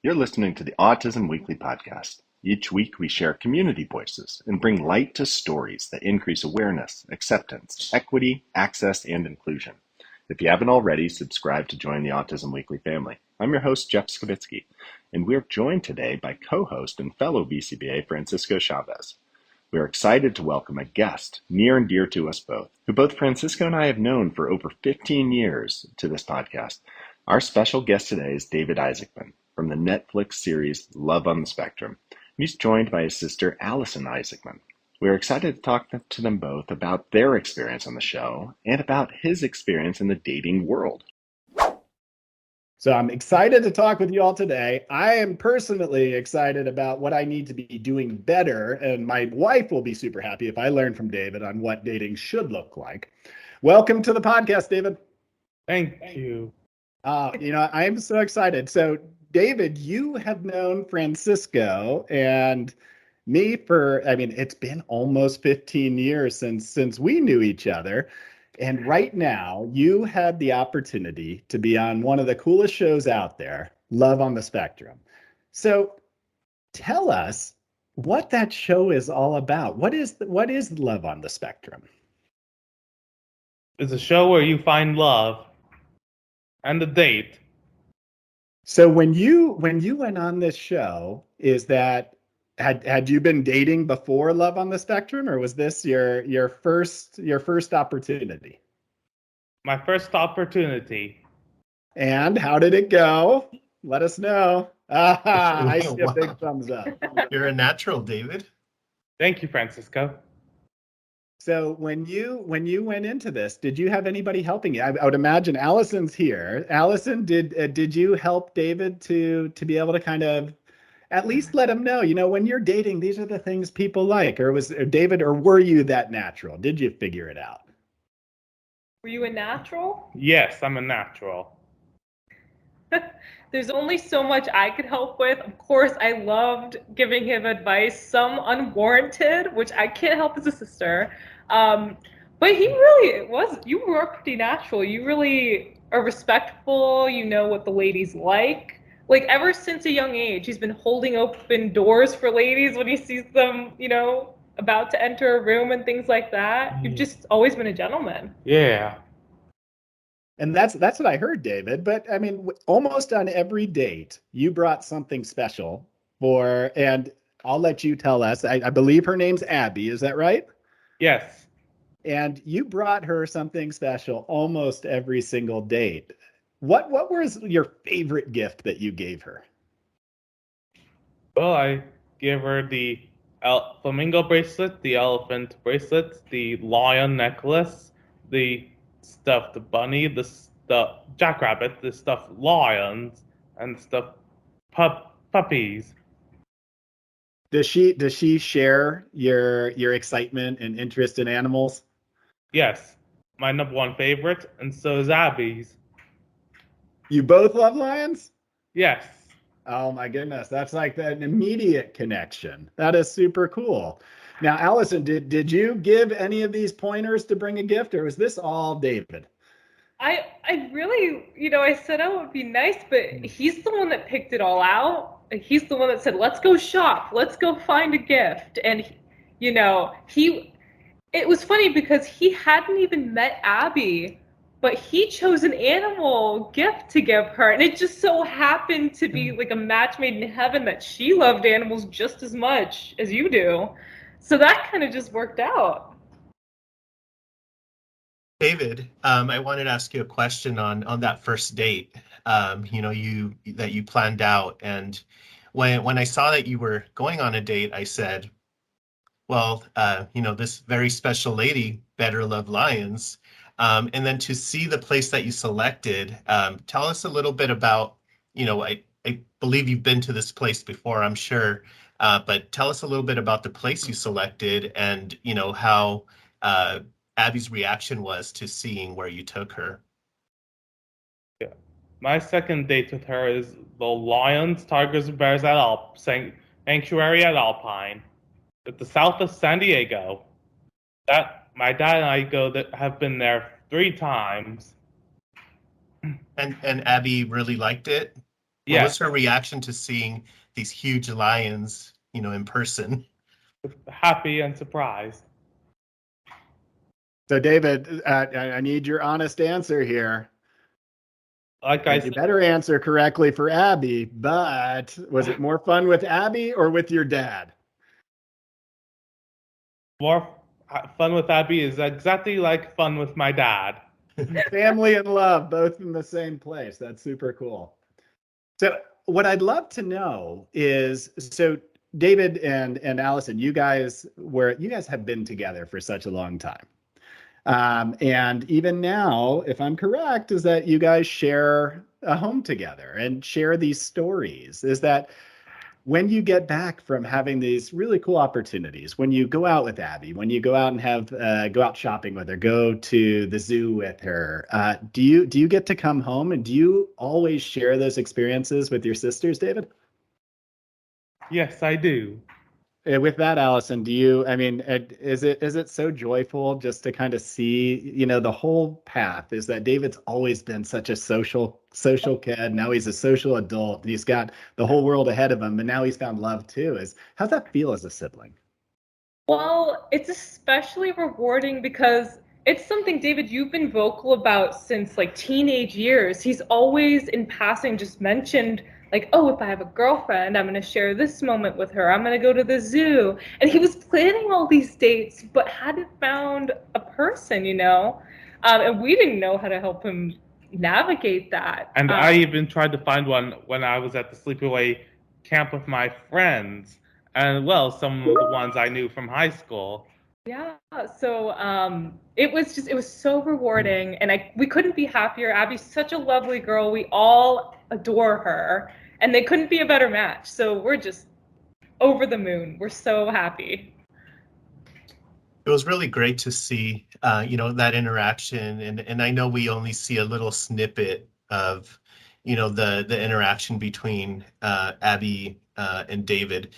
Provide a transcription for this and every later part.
You're listening to the Autism Weekly podcast. Each week we share community voices and bring light to stories that increase awareness, acceptance, equity, access, and inclusion. If you haven't already, subscribe to join the Autism Weekly family. I'm your host, Jeff Skavitsky, and we're joined today by co-host and fellow BCBA, Francisco Chavez. We are excited to welcome a guest near and dear to us both, who both Francisco and I have known for over 15 years to this podcast. Our special guest today is David Isaacman from the Netflix series Love on the Spectrum. He's joined by his sister, Alison Issacman. We're excited to talk to them both about their experience on the show and about his experience in the dating world. So I'm excited to talk with you all today. I am personally excited about what I need to be doing better, and my wife will be super happy if I learn from David on what dating should look like. Welcome to the podcast, David. Thank you. I'm so excited. So, David, you have known Francisco and me for, it's been almost 15 years since we knew each other. And right now, you had the opportunity to be on one of the coolest shows out there, Love on the Spectrum. So tell us what that show is all about. What is Love on the Spectrum? It's a show where you find love and a date. So when you went on this show, is that had you been dating before Love on the Spectrum, or was this your first opportunity? My first opportunity. And how did it go? Let us know. I see a big thumbs up. You're a natural, David. Thank you, Francisco. So when you went into this, did you have anybody helping you? I would imagine Allison's here. Allison, did you help David to be able to kind of at least let him know, when you're dating, these are the things people like? Or was David, or were you that natural? Did you figure it out? Were you a natural? Yes, I'm a natural. There's only so much I could help with. Of course, I loved giving him advice, some unwarranted, which I can't help as a sister. But you were pretty natural. You really are respectful. You know what the ladies like. Like, ever since a young age, he's been holding open doors for ladies when he sees them, about to enter a room and things like that. You've just always been a gentleman. Yeah. And that's what I heard, David. But almost on every date, you brought something special and I'll let you tell us. I believe her name's Abby. Is that right? Yes. And you brought her something special almost every single date. What was your favorite gift that you gave her? Well, I gave her the flamingo bracelet, the elephant bracelet, the lion necklace, the stuffed bunny, the stuffed jackrabbit, the stuffed lions, and stuffed puppies. Does she share your excitement and interest in animals? Yes, my number one favorite, and so is Abby's. You both love lions? Yes. Oh my goodness, that's like an immediate connection. That is super cool. Now, Allison, did you give any of these pointers to bring a gift, or was this all David? I really, I said, it would be nice, but he's the one that picked it all out. He's the one that said, let's go shop, let's go find a gift. And, it was funny because he hadn't even met Abby, but he chose an animal gift to give her. And it just so happened to be like a match made in heaven that she loved animals just as much as you do. So that kind of just worked out. David, I wanted to ask you a question on that first date, that you planned out. And when I saw that you were going on a date, I said, well, this very special lady better love lions. And then to see the place that you selected, tell us a little bit about, I believe you've been to this place before, I'm sure, but tell us a little bit about the place you selected and, how Abby's reaction was to seeing where you took her. Yeah. My second date with her is the Lions, Tigers, and Bears at Sanctuary at Alpine, at the south of San Diego. My dad and I have been there 3 times. And Abby really liked it. What Yeah, was her reaction to seeing these huge lions, in person? happy and surprised. So, David, I need your honest answer here. Like I And you said, better answer correctly for Abby, but was it more fun with Abby or with your dad? more fun with Abby is exactly like fun with my dad. Family and love, both in the same place. That's super cool. So, what I'd love to know is, so David and Allison, you guys have been together for such a long time. And even now, if I'm correct, is that you guys share a home together and share these stories. Is that when you get back from having these really cool opportunities, when you go out with Abby, when you go out and go out shopping with her, go to the zoo with her, do you get to come home, and do you always share those experiences with your sisters, David? Yes, I do. With that, Allison, is it so joyful just to kind of see, the whole path is that David's always been such a social kid. Now he's a social adult. He's got the whole world ahead of him, and now he's found love too. How's that feel as a sibling? Well, it's especially rewarding because it's something, David, you've been vocal about since like teenage years. He's always in passing just mentioned like, oh, if I have a girlfriend, I'm going to share this moment with her. I'm going to go to the zoo. And he was planning all these dates, but hadn't found a person, and we didn't know how to help him navigate that. And I even tried to find one when I was at the sleepaway camp with my friends. And well, some of the ones I knew from high school. Yeah, so it was so rewarding, and we couldn't be happier. Abby's such a lovely girl. We all adore her, and they couldn't be a better match. So we're just over the moon. We're so happy. It was really great to see, that interaction, and I know we only see a little snippet of, the interaction between Abby and David.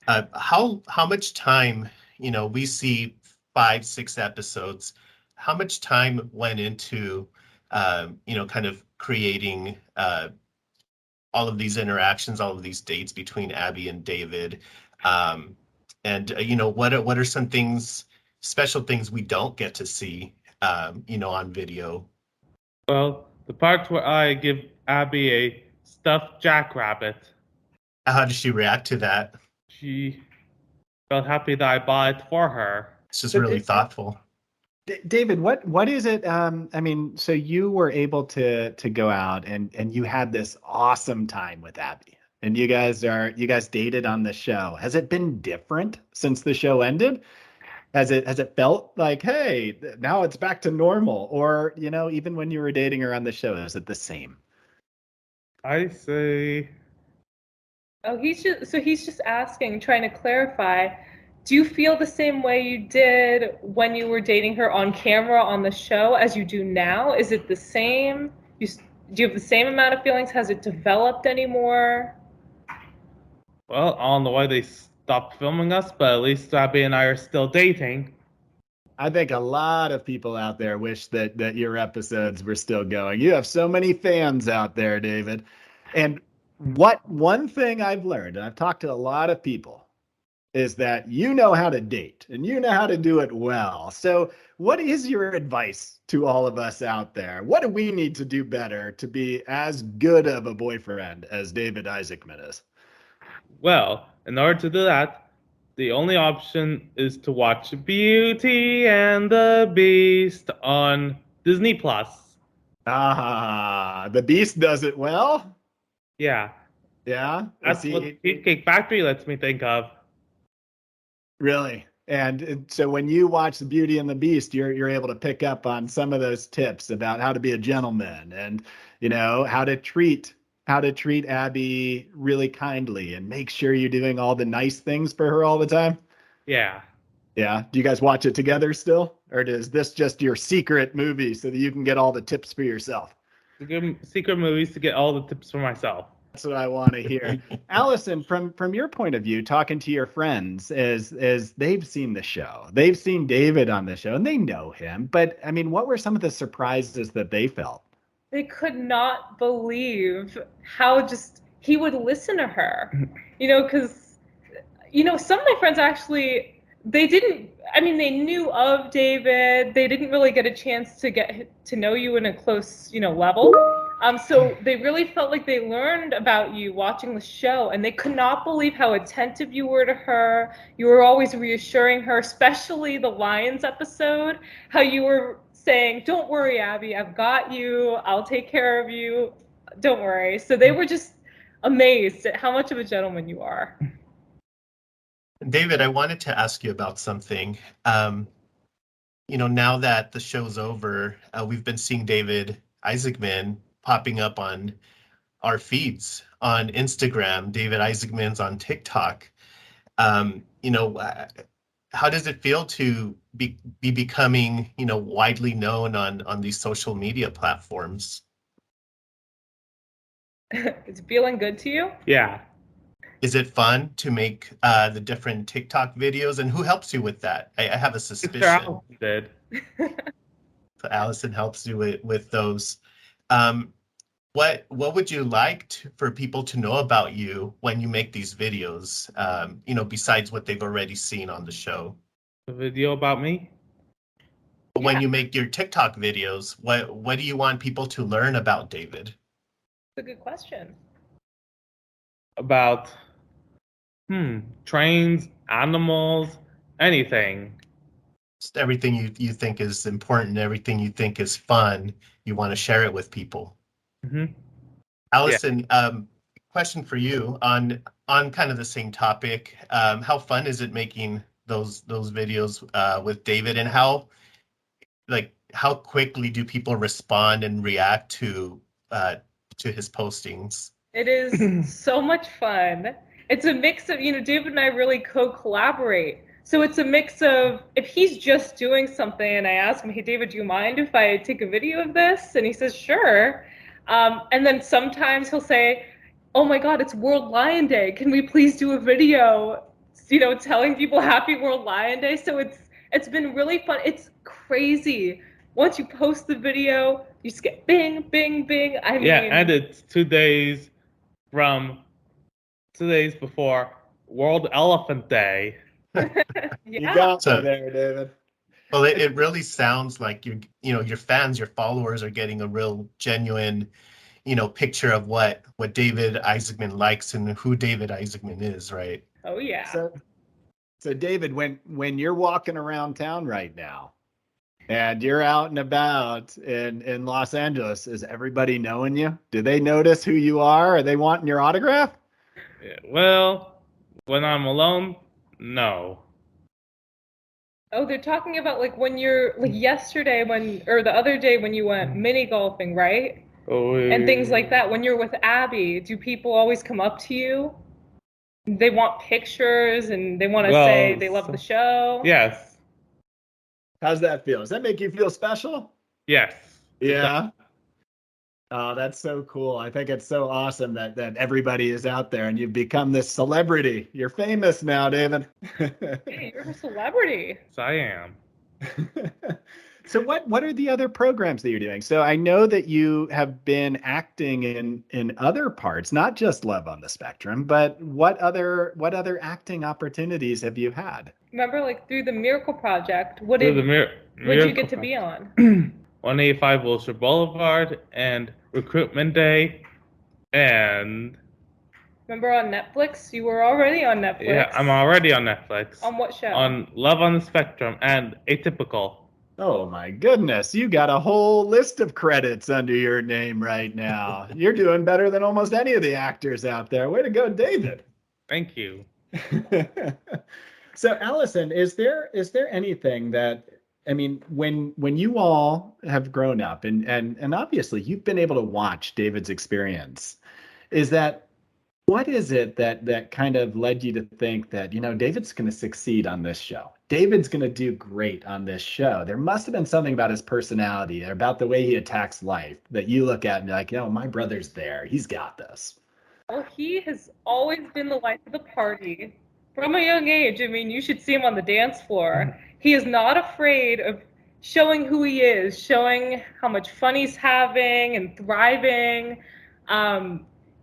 How much time, we see 5-6 episodes. How much time went into, kind of creating all of these interactions, all of these dates between Abby and David, and what are some things, special things we don't get to see, on video? Well, the part where I give Abby a stuffed jackrabbit. How did she react to that? She felt happy that I bought it for her. It's just really thoughtful. David, what is it? So you were able to go out and you had this awesome time with Abby, and you guys dated on the show. Has it been different since the show ended? Has it felt like, hey, now it's back to normal? Or, even when you were dating her on the show, is it the same? I say... Oh, he's just asking, trying to clarify. Do you feel the same way you did when you were dating her on camera on the show as you do now? Is it the same? Do you have the same amount of feelings? Has it developed anymore? Well, I don't know why they stopped filming us, but at least Abby and I are still dating. I think a lot of people out there wish that your episodes were still going. You have so many fans out there, David. And one thing I've learned, and I've talked to a lot of people, is that you know how to date and you know how to do it well. So what is your advice to all of us out there? What do we need to do better to be as good of a boyfriend as David Isaacman is? Well, in order to do that, the only option is to watch Beauty and the Beast on Disney+. Ah, the Beast does it well? Yeah. Yeah? That's what Cheesecake Factory lets me think of. Really? And so when you watch The Beauty and the Beast, you're able to pick up on some of those tips about how to be a gentleman and, how to treat Abby really kindly and make sure you're doing all the nice things for her all the time. Yeah. Yeah. Do you guys watch it together still? Or is this just your secret movie so that you can get all the tips for yourself? Secret movies to get all the tips for myself. That's what I want to hear. Allison, from your point of view, talking to your friends, as they've seen the show, they've seen David on the show, and they know him. But what were some of the surprises that they felt? they could not believe how just he would listen to her, because some of my friends actually, they didn't, they knew of David. They didn't really get a chance to get to know you in a close, level. So they really felt like they learned about you watching the show, and they could not believe how attentive you were to her. You were always reassuring her, especially the Lions episode, how you were saying, "Don't worry, Abby, I've got you. I'll take care of you. Don't worry." So they were just amazed at how much of a gentleman you are. David, I wanted to ask you about something. Now that the show's over, we've been seeing David Isaacman popping up on our feeds on Instagram. David Isaacman's on TikTok. How does it feel to be becoming, widely known on these social media platforms? Is it feeling good to you? Yeah. Is it fun to make the different TikTok videos, and who helps you with that? I have a suspicion. Alison did. So Allison helps you with those. What would you like for people to know about you when you make these videos? Besides what they've already seen on the show. The video about me? When you make your TikTok videos, what do you want people to learn about David? That's a good question. About trains, animals, anything. Just everything you think is important, everything you think is fun, you want to share it with people. Mm-hmm. Allison, question for you on kind of the same topic. How fun is it making those videos with David, and how quickly do people respond and react to his postings? It is so much fun. It's a mix of, David and I really co-collaborate. So it's a mix of, if he's just doing something and I ask him, "Hey, David, do you mind if I take a video of this?" And he says, "Sure." And then sometimes he'll say, "Oh my God, it's World Lion Day. Can we please do a video, telling people Happy World Lion Day?" So it's been really fun. It's crazy. Once you post the video, you just get bing, bing, bing. And it's 2 days before World Elephant Day. You got me there, David. Well, it really sounds like your fans, your followers are getting a real genuine, picture of what David Isaacman likes and who David Isaacman is, right? Oh yeah. So David, when you're walking around town right now, and you're out and about in Los Angeles, is everybody knowing you? Do they notice who you are? Are they wanting your autograph? Yeah, well, when I'm alone, no. Oh, they're talking about when you're yesterday or the other day when you went mini golfing, right? Oh, and things like that. When you're with Abby, do people always come up to you? They want pictures and they want to say they love the show? Yes. How's that feel? Does that make you feel special? Yes. Yeah. Oh, that's so cool. I think it's so awesome that everybody is out there and you've become this celebrity. You're famous now, David. Hey, you're a celebrity. Yes, I am. So what are the other programs that you're doing? So I know that you have been acting in other parts, not just Love on the Spectrum, but what other acting opportunities have you had? Remember, through the Miracle Project, what did you get to be on? 185 Wilshire Boulevard and Recruitment Day, and remember on Netflix? You were already on Netflix. Yeah, I'm already on Netflix. On what show? On Love on the Spectrum and Atypical. Oh my goodness, you got a whole list of credits under your name right now. You're doing better than almost any of the actors out there. Way to go, David. Thank you. So Allison, is there anything that, when you all have grown up and obviously you've been able to watch David's experience, what is it that kind of led you to think that, David's going to succeed on this show? David's going to do great on this show. There must have been something about his personality or about the way he attacks life that you look at and you're like, my brother's there. He's got this. Well, he has always been the life of the party. From a young age, you should see him on the dance floor. He is not afraid of showing who he is, showing how much fun he's having and thriving.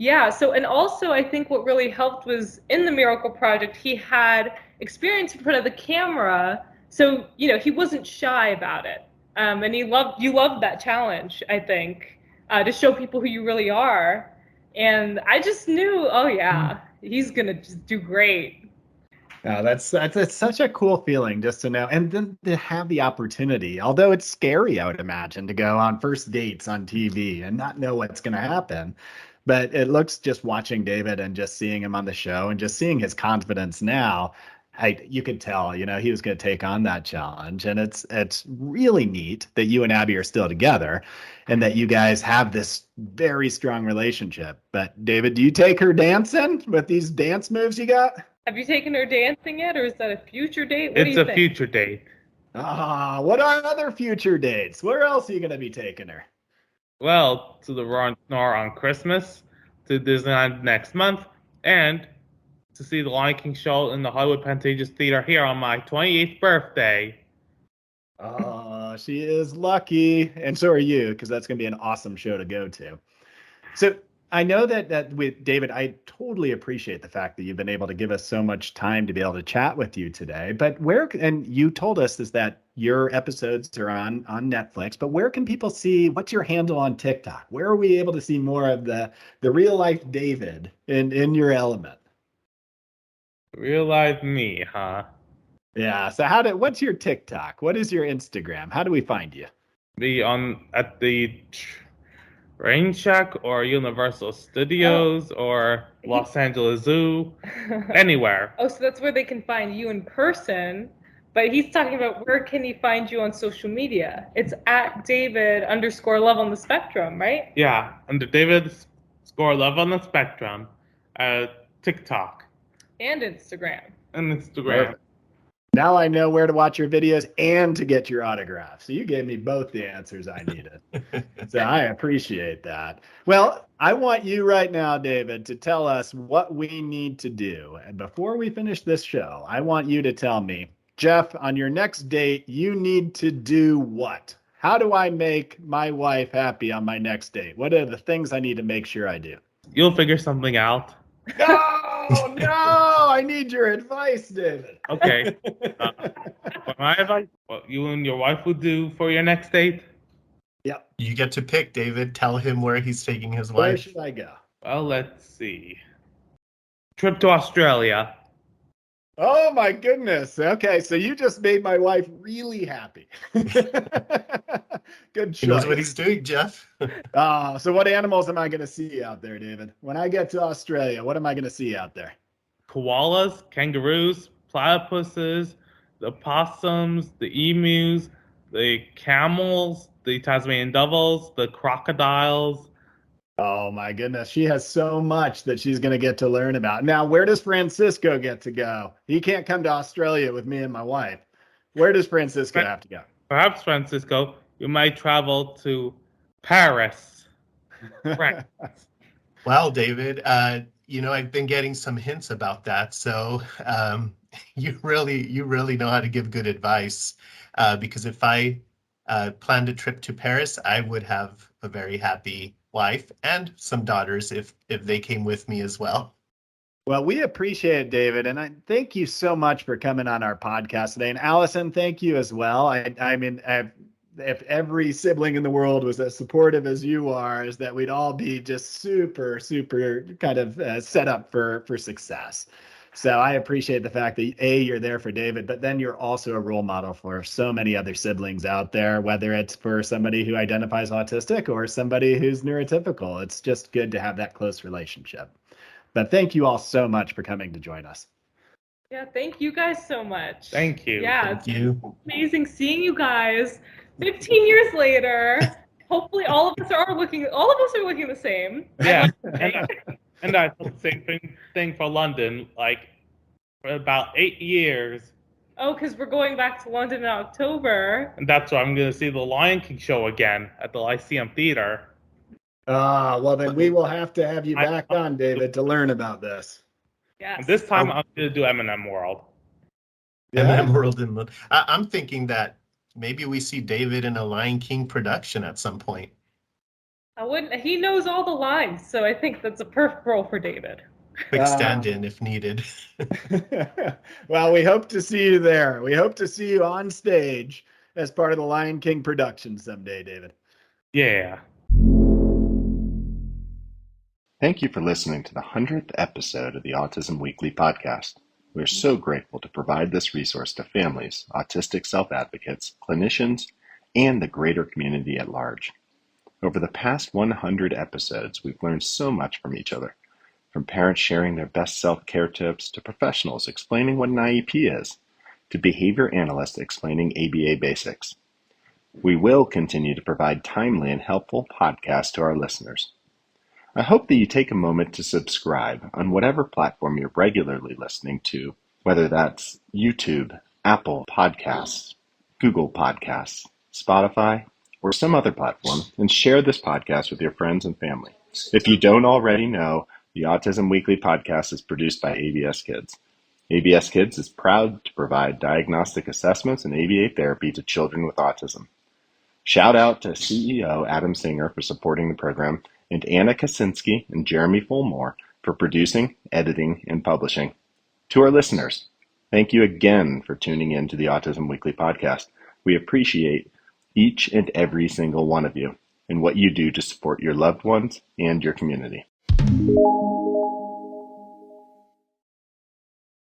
Yeah, so, and also I think what really helped was in the Miracle Project, he had experience in front of the camera. So, he wasn't shy about it. And you loved that challenge, I think, to show people who you really are. And I just knew, oh yeah, he's going to just do great. That's such a cool feeling just to know, and then to have the opportunity, although it's scary, I would imagine, to go on first dates on TV and not know what's going to happen. But it looks, just watching David and just seeing him on the show and just seeing his confidence now, you could tell, he was going to take on that challenge. And it's really neat that you and Abby are still together and that you guys have this very strong relationship. But David, do you take her dancing with these dance moves you got? Have you taken her dancing yet, or is that a future date? What do you think? Future date. What are other future dates? Where else are you going to be taking her? Well, to the Nor on Christmas, to Disneyland next month, and to see the Lion King show in the Hollywood Pantages Theater here on my 28th birthday. Oh, she is lucky. And so are you, because that's going to be an awesome show to go to. So I know that with David, I totally appreciate the fact that you've been able to give us so much time to be able to chat with you today. But and you told us is that your episodes are on Netflix, but where can people see, what's your handle on TikTok? Where are we able to see more of the real life David in your element? Real life me, huh? Yeah. So what's your TikTok? What is your Instagram? How do we find you? Be at the Rain Shack or Universal Studios or Los Angeles Zoo, anywhere. Oh, so that's where they can find you in person. But he's talking about where can he find you on social media? It's at David_Love on the Spectrum, right? Yeah, under David_Love on the Spectrum, TikTok. And Instagram. Perfect. Now I know where to watch your videos and to get your autograph. So you gave me both the answers I needed. So I appreciate that. Well, I want you right now, David, to tell us what we need to do. And before we finish this show, I want you to tell me, Jeff, on your next date, you need to do what? How do I make my wife happy on my next date? What are the things I need to make sure I do? You'll figure something out. No, I need your advice, David. Okay. My advice, what you and your wife would do for your next date? Yep. You get to pick, David. Tell him where he's taking his wife. Where should I go? Well, let's see. Trip to Australia. Oh, my goodness. Okay, so you just made my wife really happy. Good choice. He knows what he's doing, Jeff. So what animals am I going to see out there, David? When I get to Australia, what am I going to see out there? Koalas, kangaroos, platypuses, the possums, the emus, the camels, the Tasmanian devils, the crocodiles. Oh, my goodness. She has so much that she's going to get to learn about. Now, where does Francisco get to go? He can't come to Australia with me and my wife. Where does Francisco have to go? Perhaps, Francisco, you might travel to Paris. Right. Well, David, I've been getting some hints about that. So you really know how to give good advice. Because if I planned a trip to Paris, I would have a very happy wife and some daughters if they came with me as well. Well, we appreciate it, David, and I thank you so much for coming on our podcast today. And Allison, thank you as well. If every sibling in the world was as supportive as you are, is that we'd all be just super, super kind of set up for success. So I appreciate the fact that you're there for David, but then you're also a role model for so many other siblings out there, whether it's for somebody who identifies autistic or somebody who's neurotypical. It's just good to have that close relationship. But thank you all so much for coming to join us. Yeah, thank you guys so much. Thank you. Yeah, Thank you. Amazing seeing you guys 15 years later. Hopefully all of us are looking the same. Yeah. And I thought the same thing for London, like for about 8 years. Oh, because we're going back to London in October. And that's why I'm going to see the Lion King show again at the Lyceum Theater. Well, then we will have to have you back on, David, to learn about this. Yes. And this time I'm going to do M&M World. M&M World in London. I'm thinking that maybe we see David in a Lion King production at some point. I wouldn't. He knows all the lines, so I think that's a perfect role for David. Quick stand-in if needed. Well, we hope to see you there. We hope to see you on stage as part of the Lion King production someday, David. Yeah. Thank you for listening to the 100th episode of the Autism Weekly podcast. We're so grateful to provide this resource to families, autistic self-advocates, clinicians, and the greater community at large. Over the past 100 episodes, we've learned so much from each other, from parents sharing their best self-care tips to professionals explaining what an IEP is, to behavior analysts explaining ABA basics. We will continue to provide timely and helpful podcasts to our listeners. I hope that you take a moment to subscribe on whatever platform you're regularly listening to, whether that's YouTube, Apple Podcasts, Google Podcasts, Spotify, or some other platform, and share this podcast with your friends and family. If you don't already know, the Autism Weekly podcast is produced by ABS Kids. ABS Kids is proud to provide diagnostic assessments and ABA therapy to children with autism. Shout out to CEO Adam Singer for supporting the program, and Anna Kaczynski and Jeremy Fulmore for producing, editing, and publishing. To our listeners, thank you again for tuning in to the Autism Weekly podcast. We appreciate each and every single one of you and what you do to support your loved ones and your community.